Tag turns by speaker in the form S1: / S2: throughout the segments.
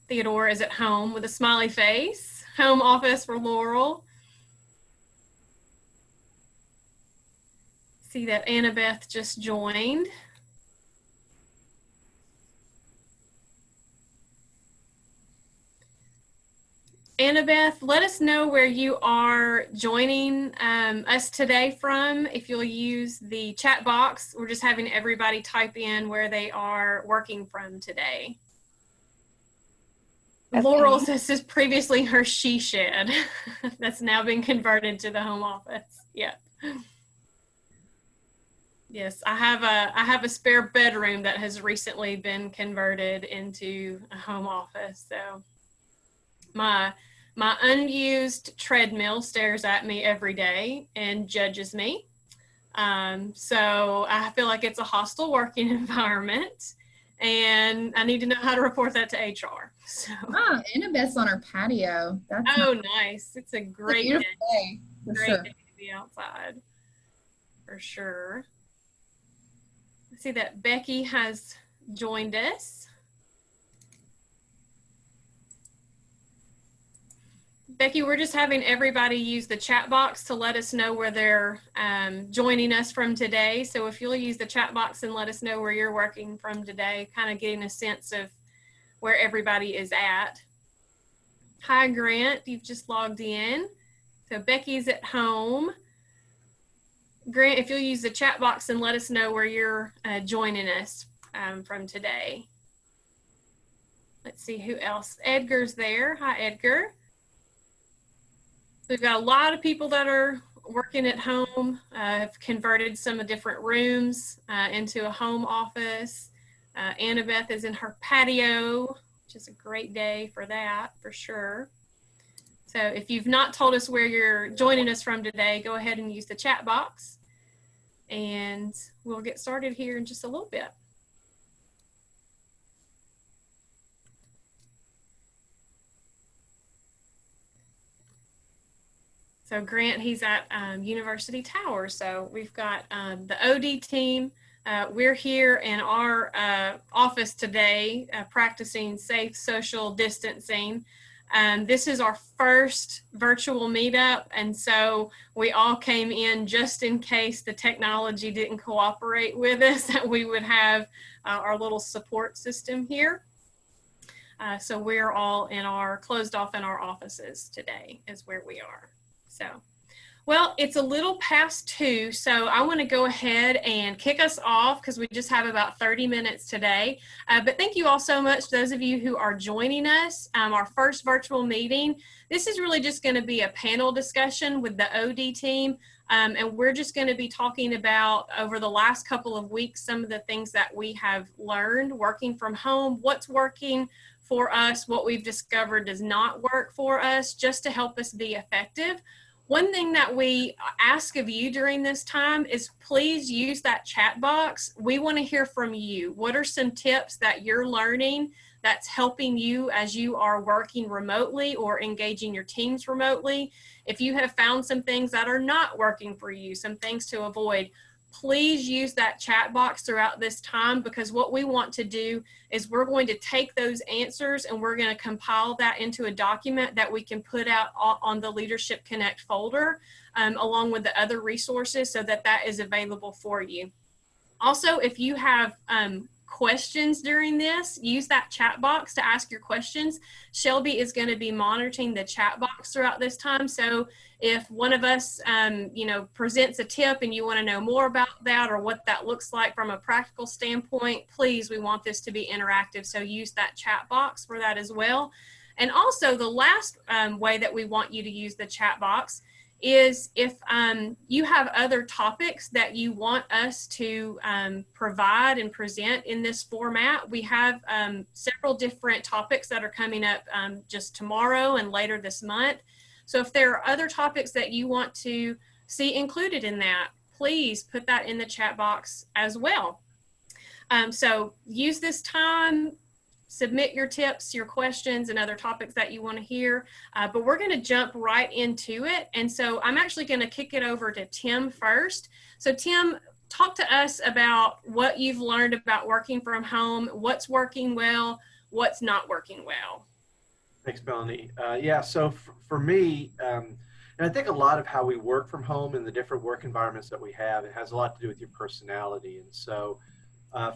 S1: Theodore is at home with a smiley face. Home office for Laurel. See that Annabeth just joined. Annabeth, let us know where you are joining us today from. If you'll use the chat box, we're just having everybody type in where they are working from today. Okay. Laurel says this is previously her she shed. That's now been converted to the home office. Yep. Yes, I have a spare bedroom that has recently been converted into a home office. So my unused treadmill stares at me every day and judges me. So I feel like it's a hostile working environment, and I need to know how to report that to HR. So.
S2: Oh, Annabeth's on her patio.
S1: That's nice. It's a great day. Great day to be outside, for sure. I see that Becky has joined us. Becky, we're just having everybody use the chat box to let us know where they're joining us from today. So if you'll use the chat box and let us know where you're working from today, kind of getting a sense of where everybody is at. Hi, Grant, you've just logged in. So Becky's at home. Grant, if you'll use the chat box and let us know where you're joining us from today. Let's see who else. Edgar's there. Hi, Edgar. We've got a lot of people that are working at home, have converted some of different rooms into a home office. Annabeth is in her patio, which is a great day for that, for sure. So if you've not told us where you're joining us from today, go ahead and use the chat box, and we'll get started here in just a little bit. So Grant, he's at University Tower. So we've got the OD team. We're here in our office today practicing safe social distancing. This is our first virtual meetup, and so we all came in just in case the technology didn't cooperate with us, that we would have our little support system here. So we're all closed off in our offices today is where we are. So, well, it's a little past 2, so I want to go ahead and kick us off because we just have about 30 minutes today. But thank you all so much, those of you who are joining us. Our first virtual meeting. This is really just going to be a panel discussion with the OD team, and we're just going to be talking about, over the last couple of weeks, some of the things that we have learned working from home, what's working for us, what we've discovered does not work for us, just to help us be effective. One thing that we ask of you during this time is please use that chat box. We want to hear from you. What are some tips that you're learning that's helping you as you are working remotely or engaging your teams remotely? If you have found some things that are not working for you, some things to avoid, please use that chat box throughout this time, because what we want to do is we're going to take those answers and we're going to compile that into a document that we can put out on the Leadership Connect folder along with the other resources, so that that is available for you. Also, if you have questions during this, use that chat box to ask your questions. Shelby is going to be monitoring the chat box throughout this time. So if one of us, presents a tip and you want to know more about that or what that looks like from a practical standpoint, please, we want this to be interactive. So use that chat box for that as well. And also the last way that we want you to use the chat box is if you have other topics that you want us to provide and present in this format. We have several different topics that are coming up just tomorrow and later this month. So if there are other topics that you want to see included in that, please put that in the chat box as well. So use this time, submit your tips, your questions, and other topics that you want to hear. But we're going to jump right into it. And so I'm actually going to kick it over to Tim first. So Tim, talk to us about what you've learned about working from home, what's working well, what's not working well.
S3: Thanks, Melanie. Yeah, so for me, and I think a lot of how we work from home and the different work environments that we have, it has a lot to do with your personality. And so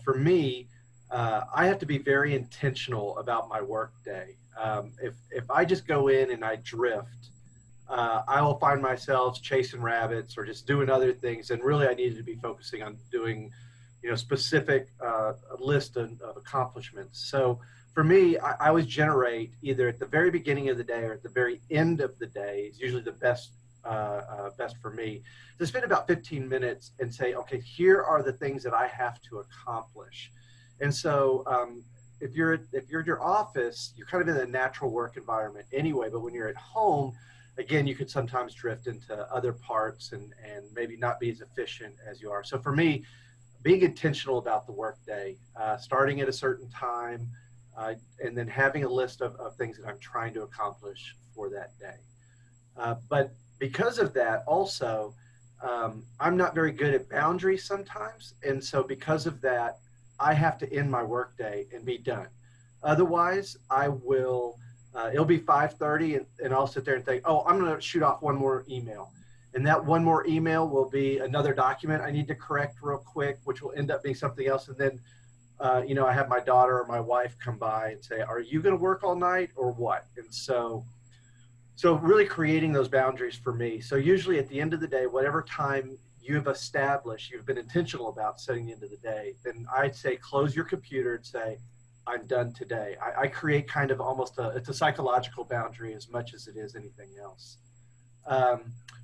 S3: for me, I have to be very intentional about my work day. If I just go in and I drift, I will find myself chasing rabbits or just doing other things. And really, I needed to be focusing on doing, specific list of accomplishments. So for me, I always generate either at the very beginning of the day or at the very end of the day is usually the best for me to spend about 15 minutes and say, okay, here are the things that I have to accomplish. And so if you're at your office, you're kind of in a natural work environment anyway. But when you're at home, again, you could sometimes drift into other parts and maybe not be as efficient as you are. So for me, being intentional about the workday, starting at a certain time, and then having a list of things that I'm trying to accomplish for that day. But because of that, also, I'm not very good at boundaries sometimes. And so because of that, I have to end my workday and be done. Otherwise, I will, it'll be 5:30 and I'll sit there and think, oh, I'm going to shoot off one more email. And that one more email will be another document I need to correct real quick, which will end up being something else. And then, I have my daughter or my wife come by and say, are you going to work all night or what? And so really creating those boundaries for me. So usually at the end of the day, whatever time you've established, you've been intentional about setting the end of the day, then I'd say close your computer and say, I'm done today. I create kind of almost it's a psychological boundary as much as it is anything else.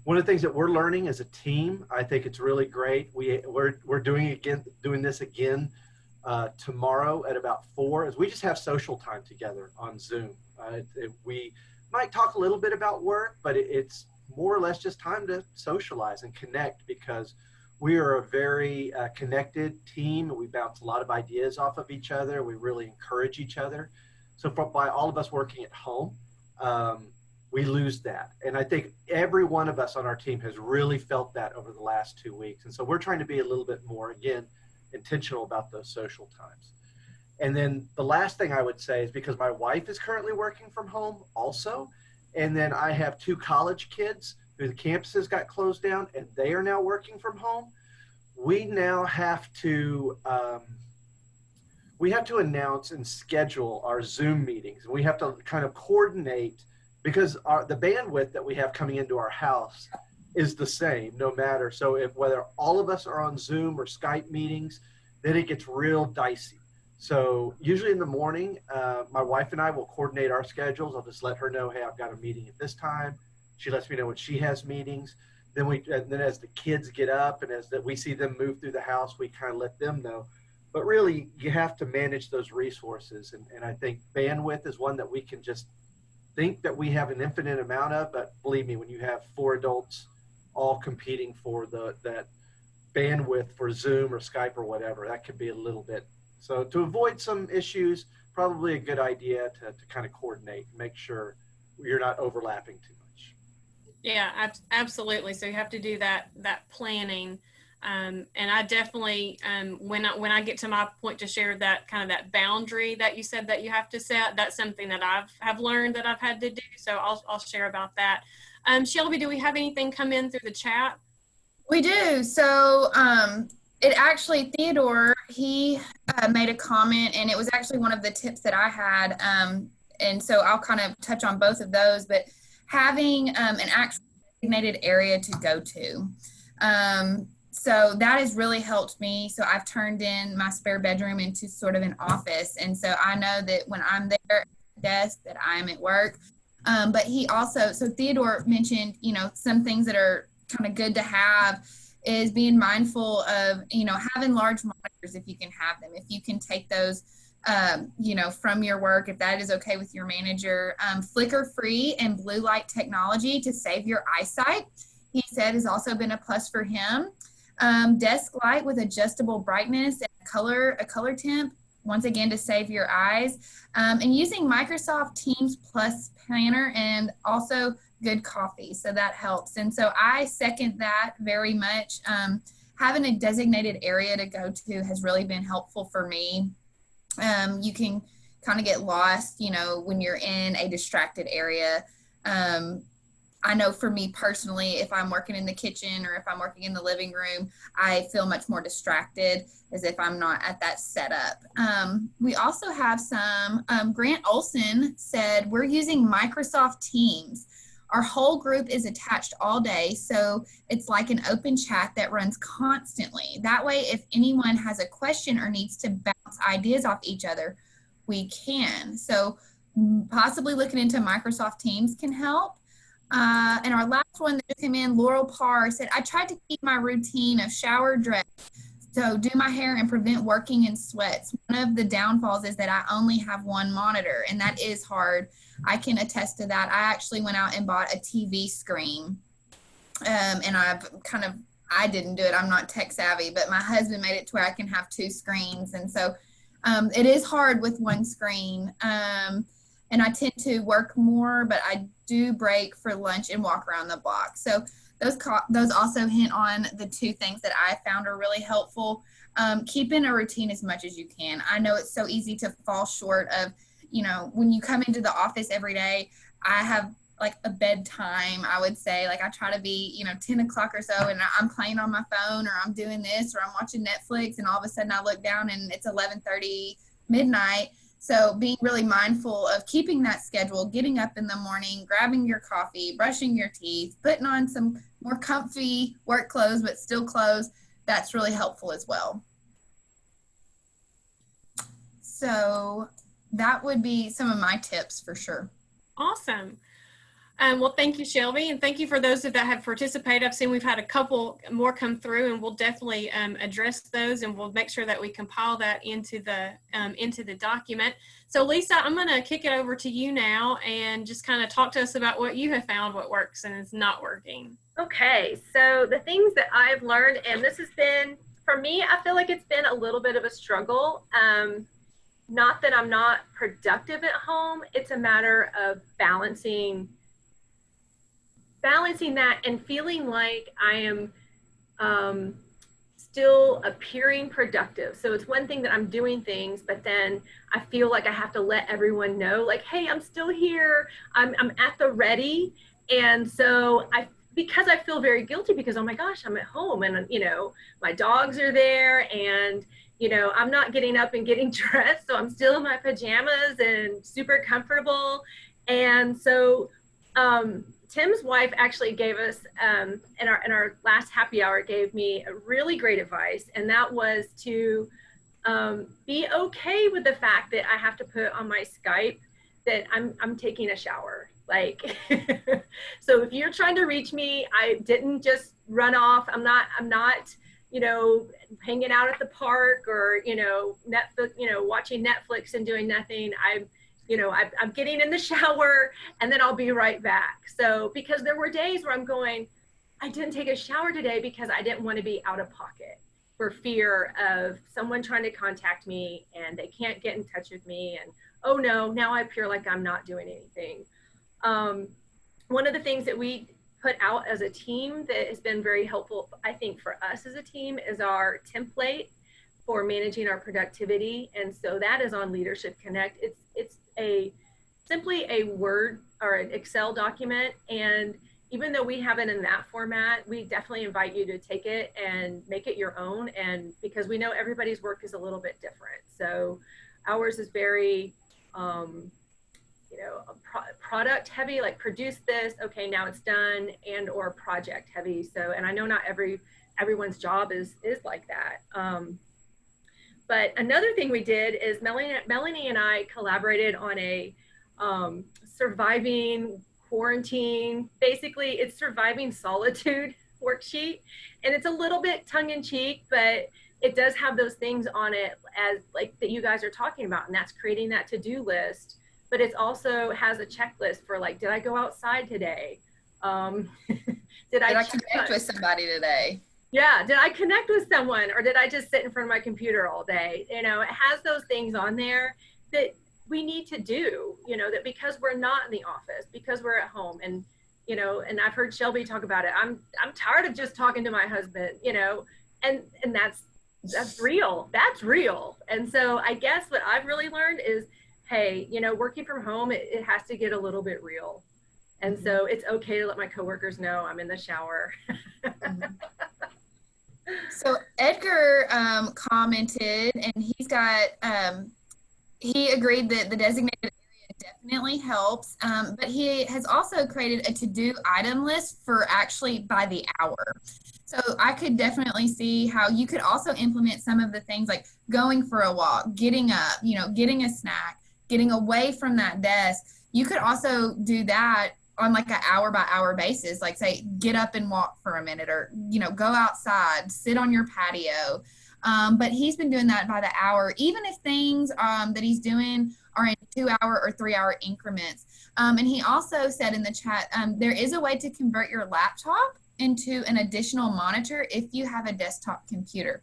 S3: One of the things that we're learning as a team, I think it's really great. We're doing this again tomorrow at about 4, is we just have social time together on Zoom. We might talk a little bit about work, but it's more or less just time to socialize and connect, because we are a very connected team. We bounce a lot of ideas off of each other. We really encourage each other. So by all of us working at home, we lose that. And I think every one of us on our team has really felt that over the last 2 weeks. And so we're trying to be a little bit more, again, intentional about those social times. And then the last thing I would say is, because my wife is currently working from home also, and then I have 2 college kids who the campuses got closed down and they are now working from home, we now have to announce and schedule our Zoom meetings. And we have to kind of coordinate, because the bandwidth that we have coming into our house is the same no matter. So whether all of us are on Zoom or Skype meetings, then it gets real dicey. So usually in the morning, my wife and I will coordinate our schedules. I'll just let her know, hey, I've got a meeting at this time. She lets me know when she has meetings. Then as the kids get up and we see them move through the house, we kind of let them know. But really, you have to manage those resources. And I think bandwidth is one that we can just think that we have an infinite amount of. But believe me, when you have 4 adults all competing for that bandwidth for Zoom or Skype or whatever, that could be a little bit. So to avoid some issues, probably a good idea to kind of coordinate and make sure you're not overlapping too much.
S1: Yeah, absolutely. So you have to do that planning. And I definitely, when I get to my point to share that kind of that boundary that you said that you have to set, that's something that have learned that I've had to do. So I'll share about that. Shelby, do we have anything come in through the chat?
S2: We do. So it actually, Theodore, he made a comment, and it was actually one of the tips that I had. And so I'll kind of touch on both of those, but having an actual designated area to go to. So that has really helped me. So I've turned in my spare bedroom into sort of an office. And so I know that when I'm there at the desk that I'm at work. But he also, so Theodore mentioned, some things that are kind of good to have is being mindful of, having large monitors if you can have them, if you can take those, from your work, if that is okay with your manager. Flicker free and blue light technology to save your eyesight, he said, has also been a plus for him. Desk light with adjustable brightness and a color temp, once again, to save your eyes. And using Microsoft Teams Plus Planner, and also good coffee. So that helps. And so I second that very much. having a designated area to go to has really been helpful for me. You can kind of get lost, you know, when you're in a distracted area. I know for me personally, if I'm working in the kitchen or if I'm working in the living room, I feel much more distracted as if I'm not at that setup. We also have some, Grant Olson said, we're using Microsoft Teams. Our whole group is attached all day, so it's like an open chat that runs constantly. That way, if anyone has a question or needs to bounce ideas off each other, we can. So possibly looking into Microsoft Teams can help. And our last one that just came in, Laurel Parr said, I tried to keep my routine of shower, dress, so do my hair and prevent working in sweats. One of the downfalls is that I only have one monitor, and that is hard. I can attest to that. I actually went out and bought a TV screen, and I didn't do it. I'm not tech savvy, but my husband made it to where I can have two screens. And so it is hard with one screen. And I tend to work more, but I do break for lunch and walk around the block. So those also hint on the two things that I found are really helpful. Keeping a routine as much as you can. I know it's so easy to fall short of, you know, when you come into the office every day, I have like a bedtime, I would say. Like I try to be, you know, 10 o'clock or so, and I'm playing on my phone, or I'm doing this, or I'm watching Netflix, and all of a sudden I look down and it's 11:30 midnight. So being really mindful of keeping that schedule, getting up in the morning, grabbing your coffee, brushing your teeth, putting on some more comfy work clothes, but still clothes, that's really helpful as well. So that would be some of my tips for sure.
S1: Awesome. Well, thank you, Shelby, and thank you for those that have participated. I've seen we've had a couple more come through, and we'll definitely address those, and we'll make sure that we compile that into the document. So, Lisa, I'm going to kick it over to you now, and just kind of talk to us about what you have found, what works and is not working.
S4: Okay, so the things that I've learned, and this has been, for me, I feel like it's been a little bit of a struggle. Not that I'm not productive at home, it's a matter of balancing that and feeling like I am still appearing productive. So it's one thing that I'm doing things, but then I feel like I have to let everyone know, like, hey, I'm still here. I'm at the ready. And so because I feel very guilty because, oh my gosh, I'm at home and, you know, my dogs are there and, you know, I'm not getting up and getting dressed. So I'm still in my pajamas and super comfortable. And so, Tim's wife actually gave us, in our last happy hour, gave me a really great advice, and that was to be okay with the fact that I have to put on my Skype that I'm taking a shower. Like, so if you're trying to reach me, I didn't just run off. I'm not, you know, hanging out at the park or, you know, watching Netflix and doing nothing. I'm getting in the shower and then I'll be right back. So, because there were days where I'm going, I didn't take a shower today because I didn't want to be out of pocket for fear of someone trying to contact me and they can't get in touch with me. And, oh no, now I appear like I'm not doing anything. One of the things that we put out as a team that has been very helpful, I think, for us as a team is our template for managing our productivity. And so that is on Leadership Connect. It's simply a Word or an Excel document. And even though we have it in that format, we definitely invite you to take it and make it your own. And because we know everybody's work is a little bit different. So ours is very, product heavy, like produce this, okay, now it's done, and or project heavy. So, and I know not everyone's job is like that. But another thing we did is Melanie and I collaborated on a surviving quarantine. Basically, it's surviving solitude worksheet, and it's a little bit tongue-in-cheek, but it does have those things on it as like that you guys are talking about, and that's creating that to-do list. But it also has a checklist for like, did I go outside today? Did I
S2: connect with somebody today?
S4: Yeah, did I connect with someone, or did I just sit in front of my computer all day? You know, it has those things on there that we need to do, you know, that because we're not in the office, because we're at home, and, you know, and I've heard Shelby talk about it. I'm tired of just talking to my husband, you know, And that's real. That's real. And so I guess what I've really learned is, hey, you know, working from home, it has to get a little bit real. And so it's okay to let my coworkers know I'm in the shower.
S2: So Edgar commented, and he agreed that the designated area definitely helps, but he has also created a to-do item list for actually by the hour. So I could definitely see how you could also implement some of the things like going for a walk, getting up, you know, getting a snack, getting away from that desk. You could also do that on like an hour by hour basis, like say, get up and walk for a minute, or, you know, go outside, sit on your patio. But he's been doing that by the hour, even if things that he's doing are in 2-hour or 3-hour increments. And he also said in the chat, there is a way to convert your laptop into an additional monitor if you have a desktop computer.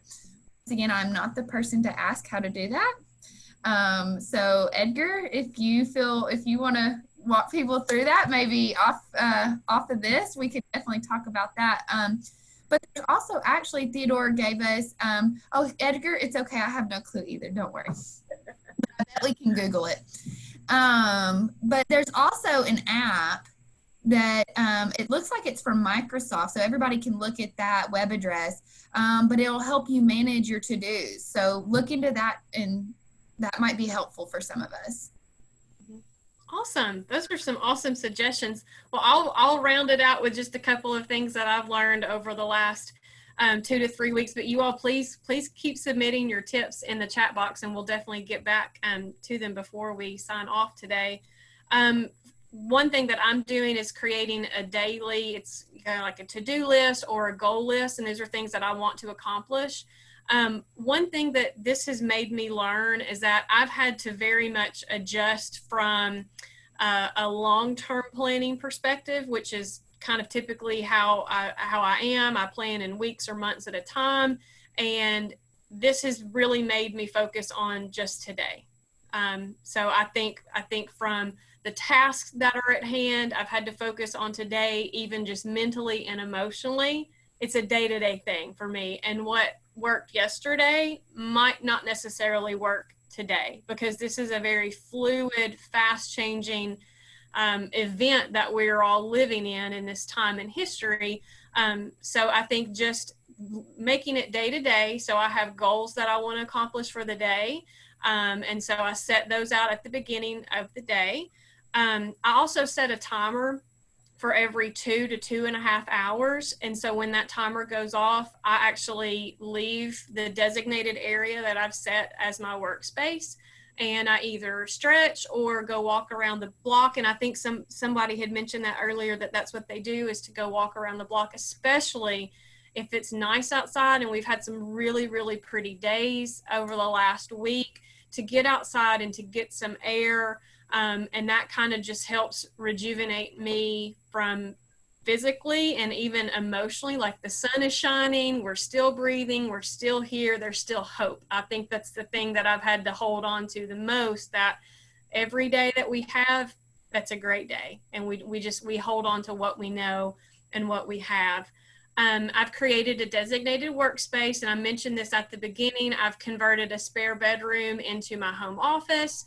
S2: Once again, I'm not the person to ask how to do that. So Edgar, if you want to walk people through that, maybe off of this, we could definitely talk about that. But there's also, actually, Theodore gave us, oh, Edgar, it's okay. I have no clue either. Don't worry. I bet we can Google it. But there's also an app that it looks like it's from Microsoft, so everybody can look at that web address, but it'll help you manage your to-dos. So look into that, and that might be helpful for some of us.
S1: Awesome. Those are some awesome suggestions. Well, I'll round it out with just a couple of things that I've learned over the last 2 to 3 weeks, but you all please keep submitting your tips in the chat box, and we'll definitely get back to them before we sign off today. One thing that I'm doing is creating a daily, it's kind of like a to-do list or a goal list, and those are things that I want to accomplish. One thing that this has made me learn is that I've had to very much adjust from a long-term planning perspective, which is kind of typically how I am. I plan in weeks or months at a time, and this has really made me focus on just today. So I think from the tasks that are at hand, I've had to focus on today, even just mentally and emotionally. It's a day-to-day thing for me, and what worked yesterday might not necessarily work today, because this is a very fluid, fast-changing event that we're all living in this time in history. So I think just making it day-to-day, so I have goals that I want to accomplish for the day, and so I set those out at the beginning of the day. I also set a timer for every 2 to 2.5 hours. And so when that timer goes off, I actually leave the designated area that I've set as my workspace, and I either stretch or go walk around the block. And I think somebody had mentioned that earlier, that that's what they do, is to go walk around the block, especially if it's nice outside. And we've had some really, really pretty days over the last week, to get outside and to get some air. And that kind of just helps rejuvenate me from physically and even emotionally. Like, the sun is shining, we're still breathing, we're still here, there's still hope. I think that's the thing that I've had to hold on to the most, that every day that we have, that's a great day. And we hold on to what we know and what we have. I've created a designated workspace, and I mentioned this at the beginning. I've converted a spare bedroom into my home office.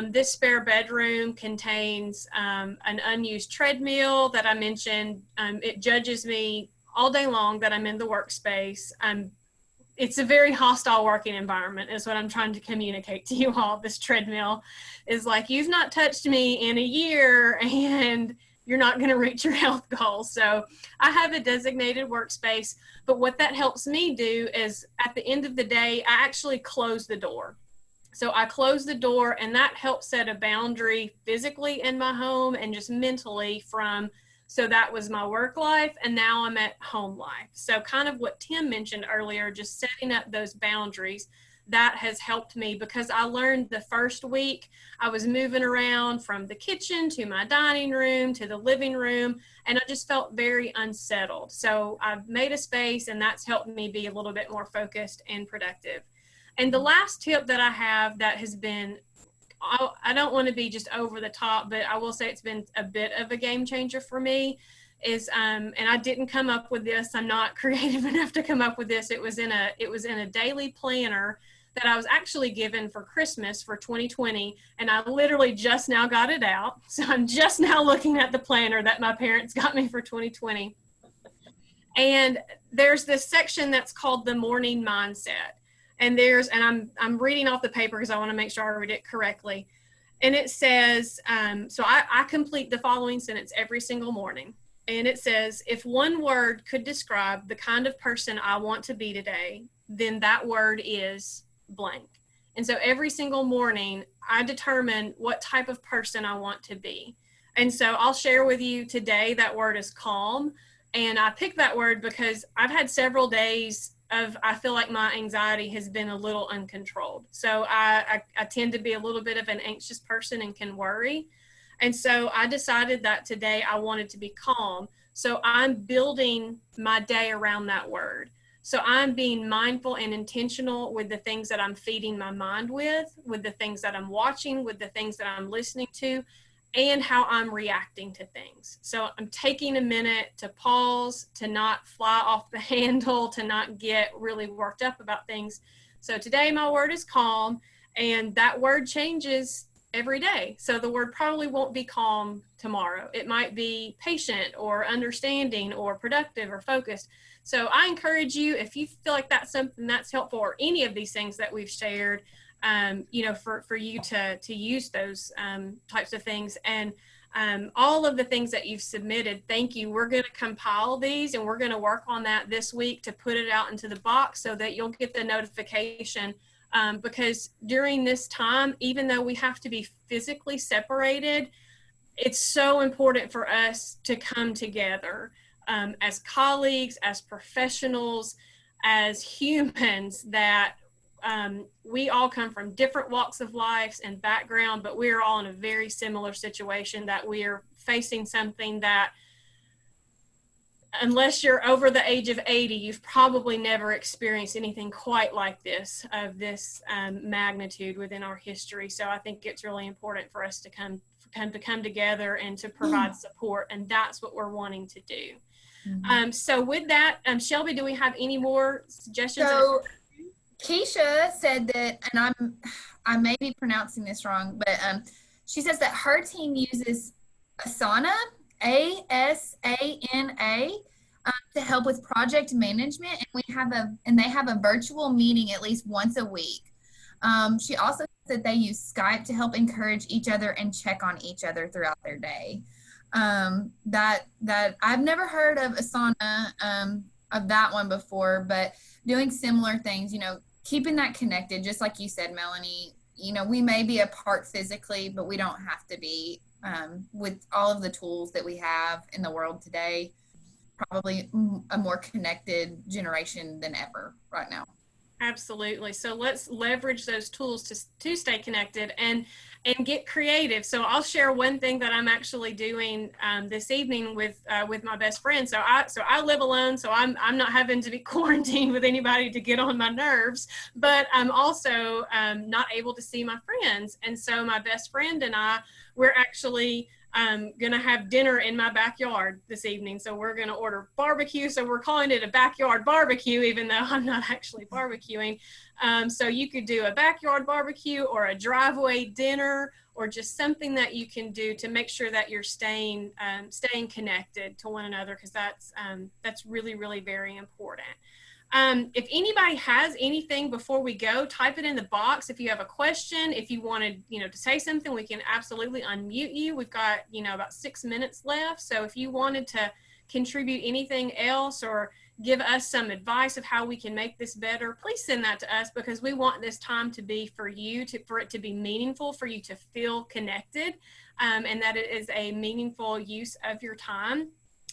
S1: This spare bedroom contains an unused treadmill that I mentioned. It judges me all day long that I'm in the workspace. It's a very hostile working environment, is what I'm trying to communicate to you all. This treadmill is like, you've not touched me in a year, and you're not going to reach your health goals. So I have a designated workspace, but what that helps me do is, at the end of the day, I actually close the door. So I close the door, and that helps set a boundary physically in my home and just mentally so that was my work life, and now I'm at home life. So kind of what Tim mentioned earlier, just setting up those boundaries, that has helped me, because I learned the first week I was moving around from the kitchen to my dining room to the living room, and I just felt very unsettled. So I've made a space, and that's helped me be a little bit more focused and productive. And the last tip that I have that has been, I don't want to be just over the top, but I will say it's been a bit of a game changer for me, is, and I didn't come up with this. I'm not creative enough to come up with this. It was in a daily planner that I was actually given for Christmas for 2020. And I literally just now got it out. So I'm just now looking at the planner that my parents got me for 2020. And there's this section that's called the morning mindset. And I'm reading off the paper because I want to make sure I read it correctly. And it says, so I complete the following sentence every single morning. And it says, if one word could describe the kind of person I want to be today, then that word is blank. And so every single morning, I determine what type of person I want to be. And so I'll share with you today that word is calm. And I picked that word because I've had several days of, I feel like my anxiety has been a little uncontrolled. So I tend to be a little bit of an anxious person and can worry. And so I decided that today I wanted to be calm. So I'm building my day around that word. So I'm being mindful and intentional with the things that I'm feeding my mind with the things that I'm watching, with the things that I'm listening to, and how I'm reacting to things. So I'm taking a minute to pause, to not fly off the handle, to not get really worked up about things. So today my word is calm, and that word changes every day. So the word probably won't be calm tomorrow. It might be patient or understanding or productive or focused. So I encourage you, if you feel like that's something that's helpful, or any of these things that we've shared, for you to use those types of things. And all of the things that you've submitted, thank you. We're going to compile these, and we're going to work on that this week to put it out into the box so that you'll get the notification. Because during this time, even though we have to be physically separated, it's so important for us to come together as colleagues, as professionals, as humans, that we all come from different walks of life and background, but we're all in a very similar situation, that we are facing something that, unless you're over the age of 80, you've probably never experienced anything quite like this, of this magnitude within our history. So I think it's really important for us to come together and to provide support, and that's what we're wanting to do. So with that, Shelby, do we have any more suggestions?
S2: So Keisha said that, and I may be pronouncing this wrong, but she says that her team uses Asana, ASANA, to help with project management, and they have a virtual meeting at least once a week. She also said they use Skype to help encourage each other and check on each other throughout their day. That I've never heard of Asana, of that one before, but doing similar things, keeping that connected, just like you said, Melanie. We may be apart physically, but we don't have to be. With all of the tools that we have in the world today, probably a more connected generation than ever right now.
S1: Absolutely. So let's leverage those tools to stay connected and get creative. So I'll share one thing that I'm actually doing this evening with my best friend. So I live alone, so I'm not having to be quarantined with anybody to get on my nerves, but I'm also not able to see my friends. And so my best friend and we're actually going to have dinner in my backyard this evening. So we're going to order barbecue. So we're calling it a backyard barbecue, even though I'm not actually barbecuing. So you could do a backyard barbecue or a driveway dinner, or just something that you can do to make sure that you're staying connected to one another, because that's really, really very important. If anybody has anything before we go, type it in the box. If you have a question, if you wanted, to say something, we can absolutely unmute you. We've got, about 6 minutes left. So if you wanted to contribute anything else or give us some advice of how we can make this better, please send that to us, because we want this time to be for you, for it to be meaningful, for you to feel connected, and that it is a meaningful use of your time.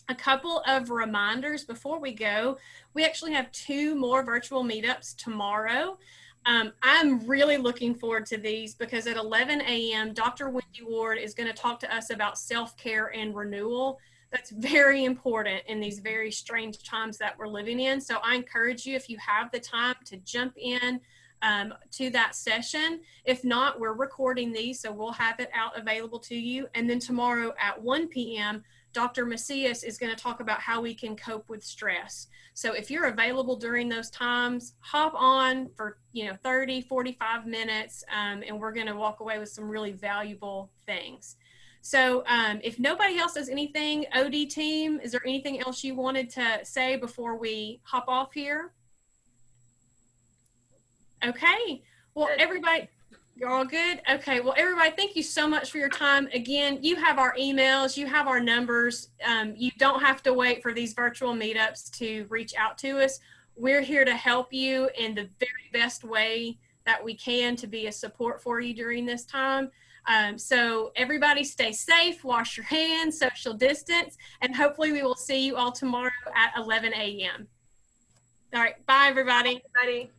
S1: A couple of reminders before we go. We actually have 2 more virtual meetups tomorrow. I'm really looking forward to these, because at 11 a.m., Dr. Wendy Ward is going to talk to us about self-care and renewal. That's very important in these very strange times that we're living in. So I encourage you, if you have the time, to jump in to that session. If not, we're recording these, so we'll have it out available to you. And then tomorrow at 1 p.m., Dr. Macias is going to talk about how we can cope with stress. So if you're available during those times, hop on for 30, 45 minutes, and we're going to walk away with some really valuable things. So if nobody else has anything, OD team, is there anything else you wanted to say before we hop off here? Okay. Well, everybody, you're all good? Okay. Well, everybody, thank you so much for your time. Again, you have our emails, you have our numbers. You don't have to wait for these virtual meetups to reach out to us. We're here to help you in the very best way that we can to be a support for you during this time. So everybody stay safe, wash your hands, social distance, and hopefully we will see you all tomorrow at 11 a.m. All right. Bye, everybody.
S4: Bye, everybody.